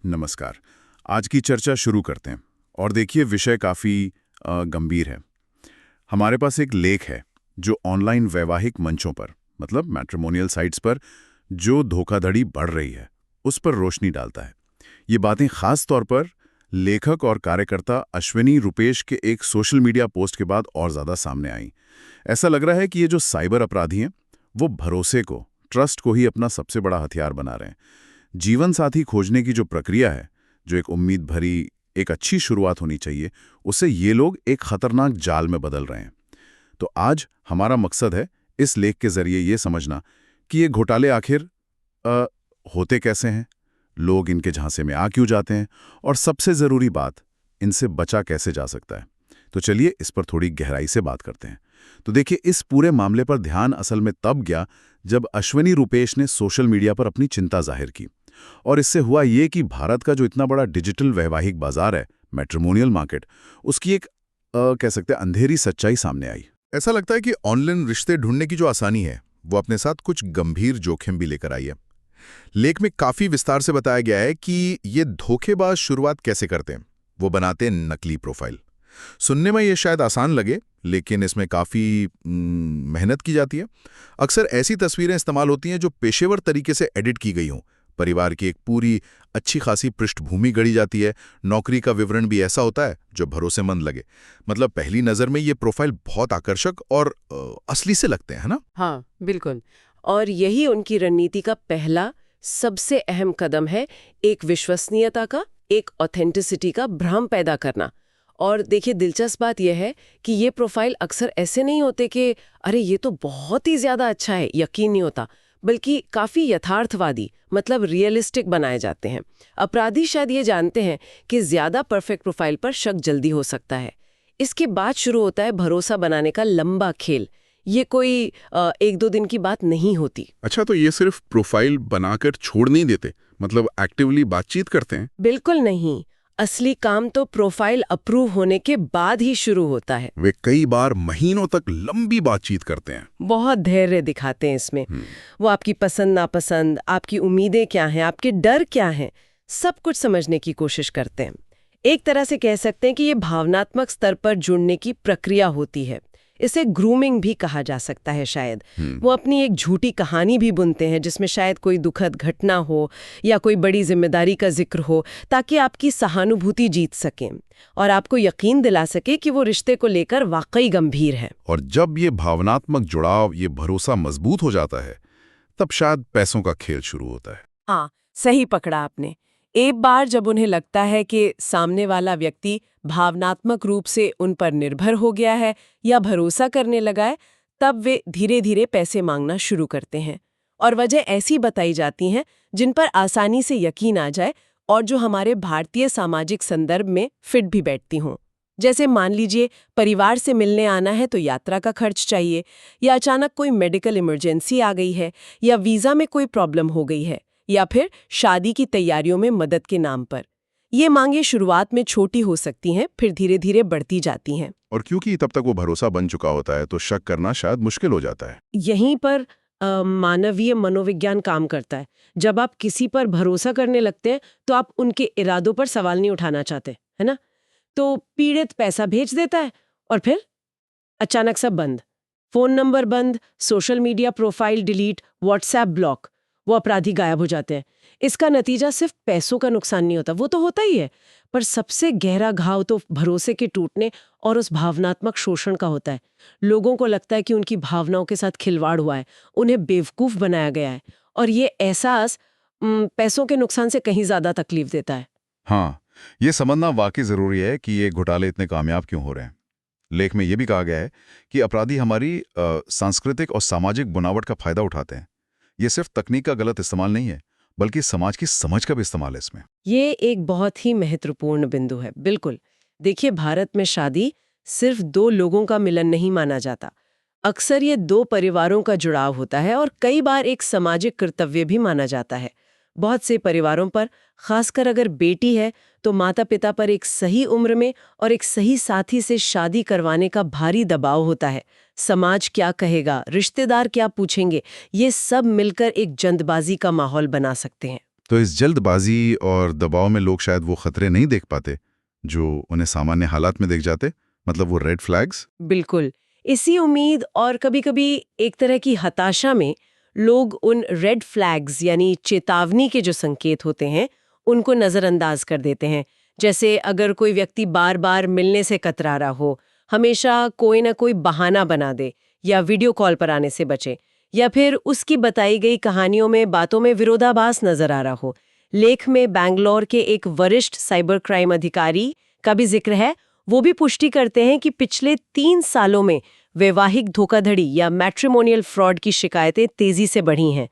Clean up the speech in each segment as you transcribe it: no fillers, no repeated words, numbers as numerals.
नमस्कार। आज की चर्चा शुरू करते हैं और देखिए विषय काफ़ी गंभीर है। हमारे पास एक लेख है जो ऑनलाइन वैवाहिक मंचों पर मतलब मैट्रिमोनियल साइट्स पर जो धोखाधड़ी बढ़ रही है उस पर रोशनी डालता है। ये बातें खास तौर पर लेखक और कार्यकर्ता अश्विनी रुपेश के एक सोशल मीडिया पोस्ट के बाद और ज़्यादा सामने आई। ऐसा लग रहा है कि ये जो साइबर अपराधी हैं वो भरोसे को, ट्रस्ट को ही अपना सबसे बड़ा हथियार बना रहे हैं। जीवन साथी खोजने की जो प्रक्रिया है, जो एक उम्मीद भरी, एक अच्छी शुरुआत होनी चाहिए, उसे ये लोग एक खतरनाक जाल में बदल रहे हैं। तो आज हमारा मकसद है इस लेख के जरिए ये समझना कि ये घोटाले आखिर अ, होते कैसे हैं, लोग इनके झांसे में आ क्यों जाते हैं और सबसे ज़रूरी बात, इनसे बचा कैसे जा सकता है। तो चलिए इस पर थोड़ी गहराई से बात करते हैं। तो देखिए, इस पूरे मामले पर ध्यान असल में तब गया जब अश्विनी रुपेश ने सोशल मीडिया पर अपनी चिंता जाहिर की। और इससे हुआ ये कि भारत का जो इतना बड़ा डिजिटल वैवाहिक बाजार है, मैट्रिमोनियल मार्केट, उसकी एक कह सकते हैं अंधेरी सच्चाई सामने आई। ऐसा लगता है कि ऑनलाइन रिश्ते ढूंढने की जो आसानी है वो अपने साथ कुछ गंभीर जोखिम भी लेकर आई है। लेख में काफी विस्तार से बताया गया है कि ये धोखेबाज शुरुआत कैसे करते हैं। वो बनाते हैं नकली प्रोफाइल। सुनने में ये शायद आसान लगे, लेकिन इसमें काफी मेहनत की जाती है। अक्सर ऐसी तस्वीरें इस्तेमाल होती हैं जो पेशेवर तरीके से एडिट की गई हों। परिवार की एक पूरी अच्छी खासी पृष्ठभूमि गढ़ी जाती है। नौकरी का विवरण भी ऐसा होता है जो भरोसेमंद लगे। मतलब पहली नजर में ये प्रोफाइल बहुत आकर्षक और असली से लगते हैं, है ना? हाँ, बिल्कुल। और यही उनकी रणनीति का पहला सबसे अहम कदम है, एक विश्वसनीयता का, एक ऑथेंटिसिटी का भ्रम पैदा करना। और देखिए, दिलचस्प बात यह है कि ये प्रोफाइल अक्सर ऐसे नहीं होते कि अरे ये तो बहुत ही ज्यादा अच्छा है, यकीन नहीं होता, बल्कि काफी यथार्थवादी, मतलब रियलिस्टिक बनाए जाते हैं। अपराधी शायद ये जानते हैं कि ज्यादा परफेक्ट प्रोफाइल पर शक जल्दी हो सकता है। इसके बाद शुरू होता है भरोसा बनाने का लंबा खेल। ये कोई एक दो दिन की बात नहीं होती। अच्छा, तो ये सिर्फ प्रोफाइल बनाकर छोड़ नहीं देते, मतलब एक्टिवली बातचीत करते हैं? बिल्कुल नहीं। असली काम तो प्रोफाइल अप्रूव होने के बाद ही शुरू होता है। वे कई बार महीनों तक लंबी बातचीत करते हैं। बहुत धैर्य दिखाते हैं इसमें। वो आपकी पसंद नापसंद, आपकी उम्मीदें क्या हैं, आपके डर क्या हैं, सब कुछ समझने की कोशिश करते हैं। एक तरह से कह सकते हैं कि ये भावनात्मक स्तर पर जुड़ने की प्रक्रिया होती है। इसे ग्रूमिंग भी कहा जा सकता है शायद। वो अपनी एक झूठी कहानी भी बुनते हैं जिसमें शायद कोई दुखद घटना हो या कोई बड़ी जिम्मेदारी का जिक्र हो, ताकि आपकी सहानुभूति जीत सकें और आपको यकीन दिला सके कि वो रिश्ते को लेकर वाकई गंभीर है। और जब ये भावनात्मक जुड़ाव, ये भरोसा मजबूत हो जाता है, तब शायद पैसों का खेल शुरू होता है। हाँ, सही पकड़ा आपने। एक बार जब उन्हें लगता है कि सामने वाला व्यक्ति भावनात्मक रूप से उन पर निर्भर हो गया है या भरोसा करने लगा है, तब वे धीरे धीरे पैसे मांगना शुरू करते हैं। और वजह ऐसी बताई जाती हैं जिन पर आसानी से यकीन आ जाए और जो हमारे भारतीय सामाजिक संदर्भ में फिट भी बैठती हों। जैसे मान लीजिए, परिवार से मिलने आना है तो यात्रा का खर्च चाहिए, या अचानक कोई मेडिकल इमरजेंसी आ गई है, या वीज़ा में कोई प्रॉब्लम हो गई है, या फिर शादी की तैयारियों में मदद के नाम पर। ये मांगे शुरुआत में छोटी हो सकती हैं, फिर धीरे धीरे बढ़ती जाती हैं। और क्योंकि तब तक वो भरोसा बन चुका होता है, तो शक करना शायद मुश्किल हो जाता है। यहीं पर मानवीय मनोविज्ञान काम करता है। जब आप किसी पर भरोसा करने लगते हैं तो आप उनके इरादों पर सवाल नहीं उठाना चाहते, है ना? तो पीड़ित पैसा भेज देता है और फिर अचानक सब बंद। फोन नंबर बंद, social media profile delete, WhatsApp block. वो अपराधी गायब हो जाते हैं। इसका नतीजा सिर्फ पैसों का नुकसान नहीं होता, वो तो होता ही है, पर सबसे गहरा घाव तो भरोसे के टूटने और उस भावनात्मक शोषण का होता है। लोगों को लगता है कि उनकी भावनाओं के साथ खिलवाड़ हुआ है, उन्हें बेवकूफ बनाया गया है, और ये एहसास पैसों के नुकसान से कहीं ज्यादा तकलीफ देता है। हाँ, ये समझना वाकई जरूरी है कि ये घोटाले इतने कामयाब क्यों हो रहे हैं। लेख में ये भी कहा गया है कि अपराधी हमारी सांस्कृतिक और सामाजिक बनावट का फायदा उठाते हैं। ये सिर्फ तकनीक का गलत इस्तेमाल नहीं है, बल्कि समाज की समझ का भी इस्तेमाल है इसमें। ये एक बहुत ही महत्वपूर्ण बिंदु है। बिल्कुल। देखिए, भारत में शादी सिर्फ दो लोगों का मिलन नहीं माना जाता। अक्सर ये दो परिवारों का जुड़ाव होता है और कई बार एक सामाजिक कर्तव्य भी माना जाता है। बहुत से परिवारों पर, खासकर अगर बेटी है, तो माता पिता पर एक सही उम्र में और एक सही साथी से शादी करवाने का भारी दबाव होता है। समाज क्या कहेगा, रिश्तेदार क्या पूछेंगे, ये सब मिलकर एक जल्दबाजी का माहौल बना सकते हैं। तो इस जल्दबाजी और दबाव में लोग शायद वो खतरे नहीं देख पाते जो उन्हें सामान्य हालात में दिख जाते, मतलब वो रेड फ्लैग्स। बिल्कुल। इसी उम्मीद और कभी-कभी एक तरह की हताशा में लोग उन रेड फ्लैग्स यानी चेतावनी के जो संकेत होते हैं उनको नजरअंदाज कर देते हैं। जैसे अगर कोई व्यक्ति बार-बार मिलने से कतरा रहा हो, हमेशा कोई ना कोई बहाना बना दे या वीडियो कॉल पर आने से बचे, या फिर उसकी बताई गई कहानियों में बातों में विरोधाभास नजर आ रहा हो। लेख में बैंगलोर के एक वरिष्ठ साइबर क्राइम अधिकारी का भी जिक्र है। वो भी पुष्टि करते हैं कि पिछले 3 सालों में वैवाहिक धोखाधड़ी या मैट्रिमोनियल फ्रॉड की शिकायतें तेजी से बढ़ी हैं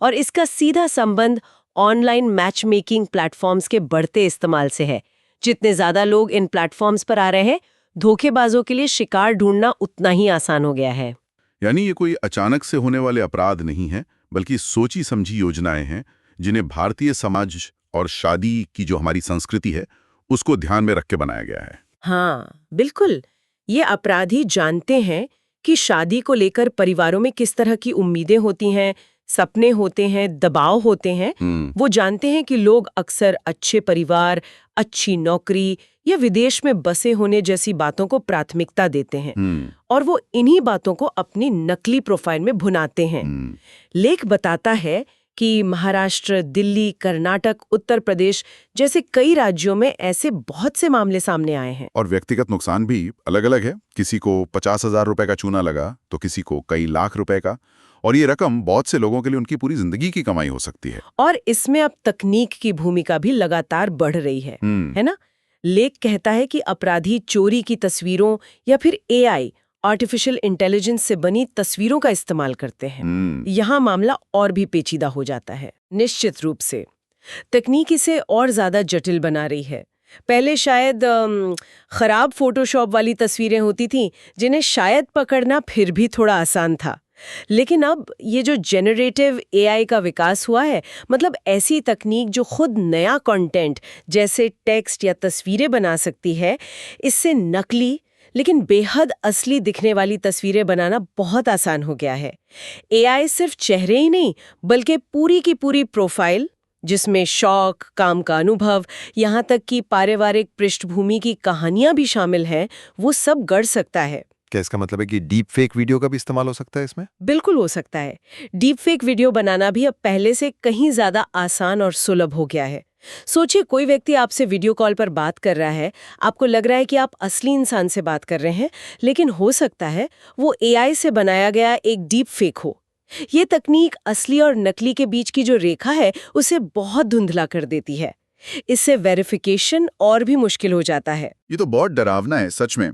और इसका सीधा संबंध ऑनलाइन मैच मेकिंग प्लेटफॉर्म्स के बढ़ते इस्तेमाल से है। जितने ज्यादा लोग इन प्लेटफॉर्म्स पर आ रहे हैं, धोखेबाजों के लिए शिकार ढूंढना उतना ही आसान हो गया है। यानी ये कोई अचानक से होने वाले अपराध नहीं है, बल्कि सोची समझी योजनाएं हैं जिन्हें भारतीय समाज और शादी की जो हमारी संस्कृति है उसको ध्यान में रख के बनाया गया है। हाँ, बिल्कुल। ये अपराधी जानते हैं कि शादी को लेकर परिवारों में किस तरह की उम्मीदें होती हैं, सपने होते हैं, दबाव होते हैं। वो जानते हैं कि लोग अक्सर अच्छे परिवार, अच्छी नौकरी या विदेश में बसे होने जैसी बातों को प्राथमिकता देते हैं और वो इन्हीं बातों को अपनी नकली प्रोफाइल में भुनाते हैं। लेख बताता है कि महाराष्ट्र, दिल्ली, कर्नाटक, उत्तर प्रदेश जैसे कई राज्यों में ऐसे बहुत से मामले सामने आए हैं। और व्यक्तिगत नुकसान भी अलग अलग है। किसी को 50,000 रुपए का चूना लगा तो किसी को कई लाख रुपए का, और ये रकम बहुत से लोगों के लिए उनकी पूरी जिंदगी की कमाई हो सकती है। और इसमें अब तकनीक की भूमिका भी लगातार बढ़ रही है ना? लेख कहता है कि अपराधी चोरी की तस्वीरों या फिर एआई आर्टिफिशियल इंटेलिजेंस से बनी तस्वीरों का इस्तेमाल करते हैं। यहाँ मामला और भी पेचीदा हो जाता है। निश्चित रूप से तकनीक इसे और ज्यादा जटिल बना रही है। पहले शायद खराब फोटोशॉप वाली तस्वीरें होती थीं जिन्हें शायद पकड़ना फिर भी थोड़ा आसान था, लेकिन अब ये जो जेनरेटिव एआई का विकास हुआ है, मतलब ऐसी तकनीक जो खुद नया कंटेंट जैसे टेक्स्ट या तस्वीरें बना सकती है, इससे नकली लेकिन बेहद असली दिखने वाली तस्वीरें बनाना बहुत आसान हो गया है। एआई सिर्फ चेहरे ही नहीं बल्कि पूरी की पूरी प्रोफाइल, जिसमें शौक, काम का अनुभव, यहाँ तक कि पारिवारिक पृष्ठभूमि की कहानियां भी शामिल हैं, वो सब गढ़ सकता है। क्या इसका मतलब है कि डीप फेक वीडियो का भी इस्तेमाल हो सकता है इसमें? बिल्कुल हो सकता है। डीप फेक वीडियो बनाना भी अब पहले से कहीं ज्यादा आसान और सुलभ हो गया है। सोचिए, कोई व्यक्ति आपसे वीडियो कॉल पर बात कर रहा है, आपको लग रहा है कि आप असली इंसान से बात कर रहे हैं, लेकिन हो सकता है वो एआई से बनाया गया एक डीप फेक हो। ये तकनीक असली और नकली के बीच की जो रेखा है उसे बहुत धुंधला कर देती है। इससे वेरिफिकेशन और भी मुश्किल हो जाता है। ये तो बहुत डरावना है सच में।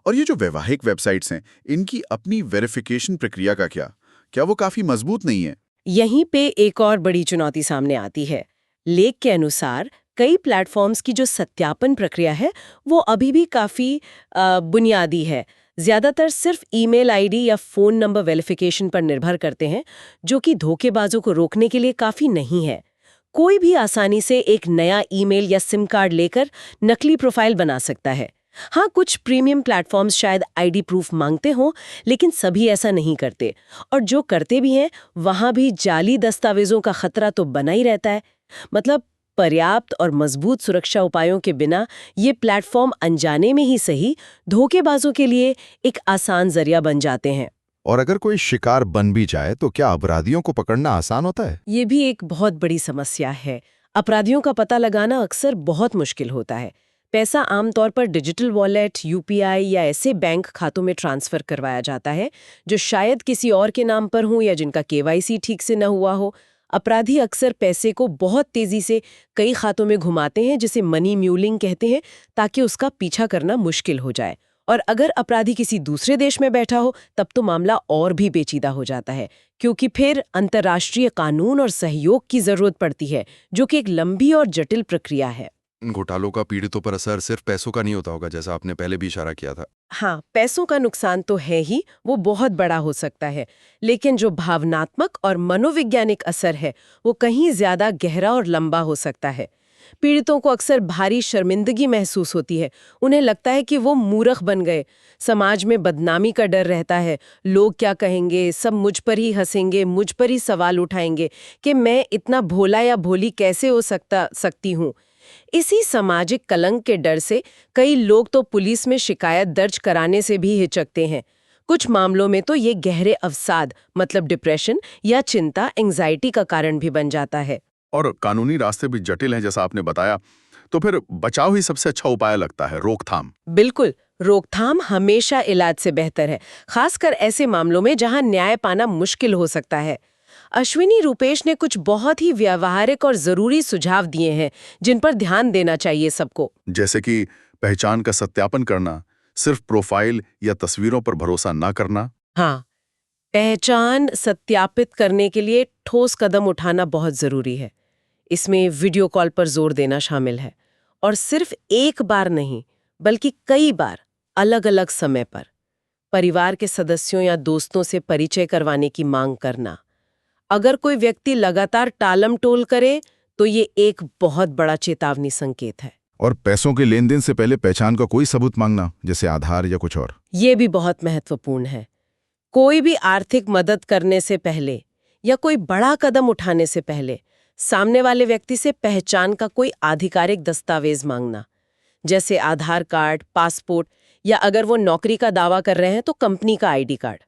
और ये जो वैवाहिक वेबसाइट्स हैं, इनकी अपनी वेरिफिकेशन प्रक्रिया का क्या वो काफी मजबूत नहीं है? यहीं पे एक और बड़ी चुनौती सामने आती है। लेख के अनुसार कई प्लेटफॉर्म्स की जो सत्यापन प्रक्रिया है वो अभी भी काफी बुनियादी है। ज्यादातर सिर्फ ईमेल आईडी या फोन नंबर वेरिफिकेशन पर निर्भर करते हैं, जो कि धोखेबाजों को रोकने के लिए काफी नहीं है। कोई भी आसानी से एक नया ईमेल या सिम कार्ड लेकर नकली प्रोफाइल बना सकता है। हाँ, कुछ प्रीमियम प्लेटफॉर्म्स शायद आईडी प्रूफ मांगते हों, लेकिन सभी ऐसा नहीं करते, और जो करते भी हैं वहां भी जाली दस्तावेजों का खतरा तो बना ही रहता है। मतलब पर्याप्त और मजबूत सुरक्षा उपायों के बिना ये प्लेटफॉर्म अनजाने में ही सही धोखेबाजों के लिए एक आसान जरिया बन जाते हैं। और अगर कोई शिकार बन भी जाए तो क्या अपराधियों को पकड़ना आसान होता है? ये भी एक बहुत बड़ी समस्या है। अपराधियों का पता लगाना अक्सर बहुत मुश्किल होता है। पैसा आमतौर पर डिजिटल वॉलेट, यूपीआई या ऐसे बैंक खातों में ट्रांसफर करवाया जाता है जो शायद किसी और के नाम पर हो या जिनका केवाईसी ठीक से न हुआ हो। अपराधी अक्सर पैसे को बहुत तेजी से कई खातों में घुमाते हैं, जिसे मनी म्यूलिंग कहते हैं, ताकि उसका पीछा करना मुश्किल हो जाए। और अगर अपराधी किसी दूसरे देश में बैठा हो तब तो मामला और भी पेचीदा हो जाता है, क्योंकि फिर अंतर्राष्ट्रीय कानून और सहयोग की जरूरत पड़ती है, जो कि एक लंबी और जटिल प्रक्रिया है। घोटालों का पीड़ितों पर असर सिर्फ पैसों का नहीं होता होगा, जैसा आपने पहले भी इशारा किया था। हाँ, पैसों का नुकसान तो है ही, वो बहुत बड़ा हो सकता है, लेकिन जो भावनात्मक और मनोवैज्ञानिक असर है वो कहीं ज्यादा गहरा और लंबा हो सकता है। पीड़ितों को अक्सर भारी शर्मिंदगी महसूस होती है। उन्हें लगता है कि वो मूर्ख बन गए। समाज में बदनामी का डर रहता है। लोग क्या कहेंगे, सब मुझ पर ही हंसेंगे, मुझ पर ही सवाल उठाएंगे कि मैं इतना भोला या भोली कैसे हो सकती हूँ। इसी सामाजिक कलंक के डर से कई लोग तो पुलिस में शिकायत दर्ज कराने से भी हिचकते हैं। कुछ मामलों में तो ये गहरे अवसाद मतलब डिप्रेशन या चिंता, एंजाइटी का कारण भी बन जाता है। और कानूनी रास्ते भी जटिल हैं, जैसा आपने बताया। तो फिर बचाव ही सबसे अच्छा उपाय लगता है, रोकथाम। बिल्कुल, रोकथाम हमेशा इलाज से बेहतर है, खासकर ऐसे मामलों में जहां न्याय पाना मुश्किल हो सकता है। अश्विनी रूपेश ने कुछ बहुत ही व्यावहारिक और जरूरी सुझाव दिए हैं जिन पर ध्यान देना चाहिए सबको। जैसे कि पहचान का सत्यापन करना, सिर्फ प्रोफाइल या तस्वीरों पर भरोसा ना करना। हाँ, पहचान सत्यापित करने के लिए ठोस कदम उठाना बहुत जरूरी है। इसमें वीडियो कॉल पर जोर देना शामिल है, और सिर्फ एक बार नहीं बल्कि कई बार, अलग अलग समय पर। परिवार के सदस्यों या दोस्तों से परिचय करवाने की मांग करना। अगर कोई व्यक्ति लगातार टालम-टोल करे तो ये एक बहुत बड़ा चेतावनी संकेत है। और पैसों के लेन देन से पहले पहचान का कोई सबूत मांगना, जैसे आधार या कुछ और। ये भी बहुत महत्वपूर्ण है। कोई भी आर्थिक मदद करने से पहले या कोई बड़ा कदम उठाने से पहले सामने वाले व्यक्ति से पहचान का कोई आधिकारिक दस्तावेज मांगना, जैसे आधार कार्ड, पासपोर्ट, या अगर वो नौकरी का दावा कर रहे हैं तो कंपनी का आईडी कार्ड।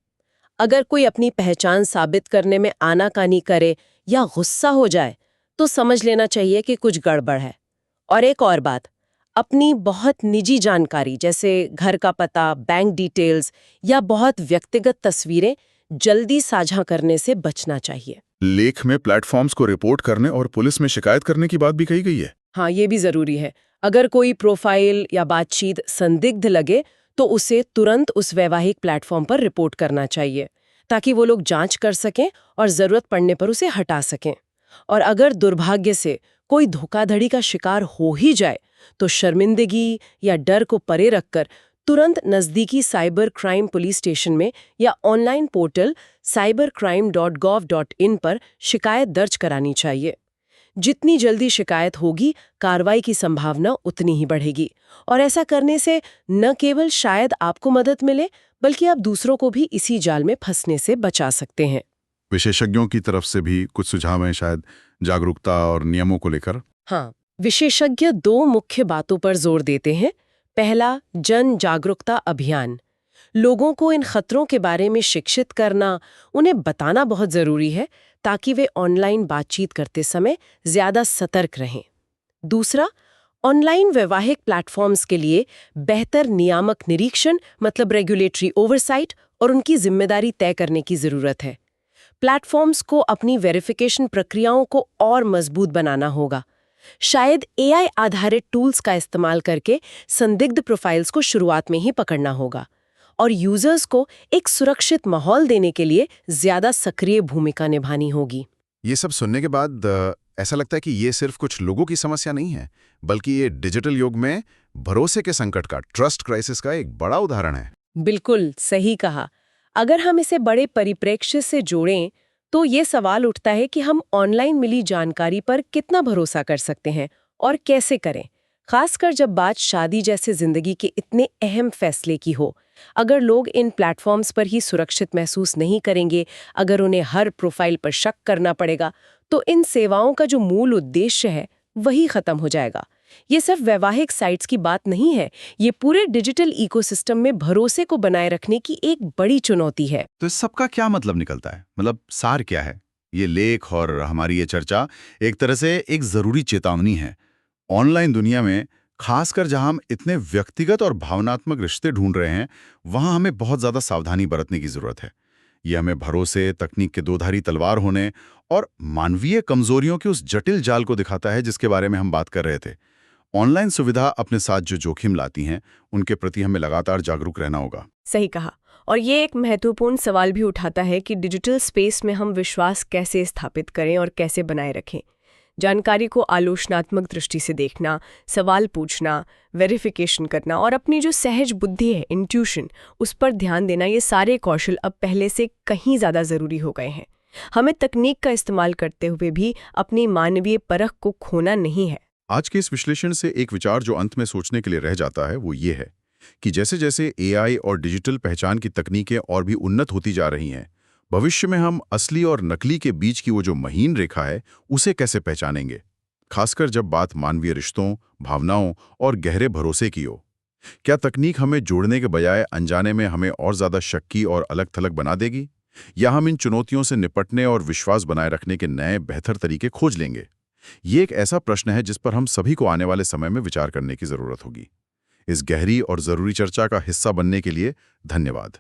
अगर कोई अपनी पहचान साबित करने में आनाकानी करे या गुस्सा हो जाए तो समझ लेना चाहिए कि कुछ गड़बड़ है। और एक और बात, अपनी बहुत निजी जानकारी जैसे घर का पता, बैंक डिटेल्स या बहुत व्यक्तिगत तस्वीरें जल्दी साझा करने से बचना चाहिए। लेख में प्लेटफॉर्म्स को रिपोर्ट करने और पुलिस में शिकायत करने की बात भी कही गई है। हाँ, ये भी जरूरी है। अगर कोई प्रोफाइल या बातचीत संदिग्ध लगे तो उसे तुरंत उस वैवाहिक प्लेटफॉर्म पर रिपोर्ट करना चाहिए, ताकि वो लोग जांच कर सकें और जरूरत पड़ने पर उसे हटा सकें। और अगर दुर्भाग्य से कोई धोखाधड़ी का शिकार हो ही जाए तो शर्मिंदगी या डर को परे रखकर तुरंत नजदीकी साइबर क्राइम पुलिस स्टेशन में या ऑनलाइन पोर्टल cybercrime.gov.in पर शिकायत दर्ज करानी चाहिए। जितनी जल्दी शिकायत होगी, कार्रवाई की संभावना उतनी ही बढ़ेगी। और ऐसा करने से न केवल शायद आपको मदद मिले, बल्कि आप दूसरों को भी इसी जाल में फंसने से बचा सकते हैं। विशेषज्ञों की तरफ से भी कुछ सुझाव हैं, शायद जागरूकता और नियमों को लेकर। हाँ, विशेषज्ञ दो मुख्य बातों पर जोर देते हैं। पहला, जन जागरूकता अभियान। लोगों को इन खतरों के बारे में शिक्षित करना, उन्हें बताना बहुत जरूरी है ताकि वे ऑनलाइन बातचीत करते समय ज्यादा सतर्क रहें। दूसरा, ऑनलाइन वैवाहिक प्लेटफॉर्म्स के लिए बेहतर नियामक निरीक्षण मतलब रेगुलेटरी ओवरसाइट और उनकी जिम्मेदारी तय करने की जरूरत है। प्लेटफॉर्म्स को अपनी वेरिफिकेशन प्रक्रियाओं को और मजबूत बनाना होगा। शायद एआई आधारित टूल्स का इस्तेमाल करके संदिग्ध प्रोफाइल्स को शुरुआत में ही पकड़ना होगा, और यूजर्स को एक सुरक्षित माहौल देने के लिए ज्यादा सक्रिय भूमिका निभानी होगी। ये सब सुनने के बाद ऐसा लगता है कि ये सिर्फ कुछ लोगों की समस्या नहीं है, बल्कि ये डिजिटल युग में भरोसे के संकट का, ट्रस्ट क्राइसिस का एक बड़ा उदाहरण है। बिल्कुल सही कहा। अगर हम इसे बड़े परिप्रेक्ष्य से जोड़ें तो ये सवाल उठता है कि हम ऑनलाइन मिली जानकारी पर कितना भरोसा कर सकते हैं और कैसे करें, खासकर जब बात शादी जैसे जिंदगी के इतने अहम फैसले की हो। अगर लोग इन प्लेटफॉर्म्स पर ही सुरक्षित महसूस नहीं करेंगे, अगर उन्हें हर प्रोफाइल पर शक करना पड़ेगा, तो इन सेवाओं का जो मूल उद्देश्य है वही खत्म हो जाएगा। ये सिर्फ वैवाहिक साइट्स की बात नहीं है, ये पूरे डिजिटल इकोसिस्टम में भरोसे को बनाए रखने की एक बड़ी चुनौती है। तो इस सबका क्या मतलब निकलता है, मतलब सार क्या है? ये लेख और हमारी ये चर्चा एक तरह से एक जरूरी चेतावनी है। ऑनलाइन दुनिया में, खासकर जहां हम इतने व्यक्तिगत और भावनात्मक रिश्ते ढूंढ रहे हैं, वहां हमें बहुत ज्यादा सावधानी बरतने की जरूरत है। ये हमें भरोसे, तकनीक के दोधारी तलवार होने और मानवीय कमजोरियों के उस जटिल जाल को दिखाता है जिसके बारे में हम बात कर रहे थे। ऑनलाइन सुविधा अपने साथ जो जोखिम लाती हैं, उनके प्रति हमें लगातार जागरूक रहना होगा। सही कहा। और ये एक महत्वपूर्ण सवाल भी उठाता है कि डिजिटल स्पेस में हम विश्वास कैसे स्थापित करें और कैसे बनाए रखें। जानकारी को आलोचनात्मक दृष्टि से देखना, सवाल पूछना, वेरिफिकेशन करना और अपनी जो सहज बुद्धि है, इंट्यूशन, उस पर ध्यान देना, ये सारे कौशल अब पहले से कहीं ज़्यादा ज़रूरी हो गए हैं। हमें तकनीक का इस्तेमाल करते हुए भी अपनी मानवीय परख को खोना नहीं है। आज के इस विश्लेषण से एक विचार जो अंत में सोचने के लिए रह जाता है वो ये है कि जैसे जैसे एआई और डिजिटल पहचान की तकनीकें और भी उन्नत होती जा रही हैं, भविष्य में हम असली और नकली के बीच की वो जो महीन रेखा है उसे कैसे पहचानेंगे, खासकर जब बात मानवीय रिश्तों, भावनाओं और गहरे भरोसे की हो। क्या तकनीक हमें जोड़ने के बजाय अनजाने में हमें और ज्यादा शक्की और अलग-थलग बना देगी, या हम इन चुनौतियों से निपटने और विश्वास बनाए रखने के नए बेहतर तरीके खोज लेंगे? ये एक ऐसा प्रश्न है जिस पर हम सभी को आने वाले समय में विचार करने की जरूरत होगी। इस गहरी और जरूरी चर्चा का हिस्सा बनने के लिए धन्यवाद।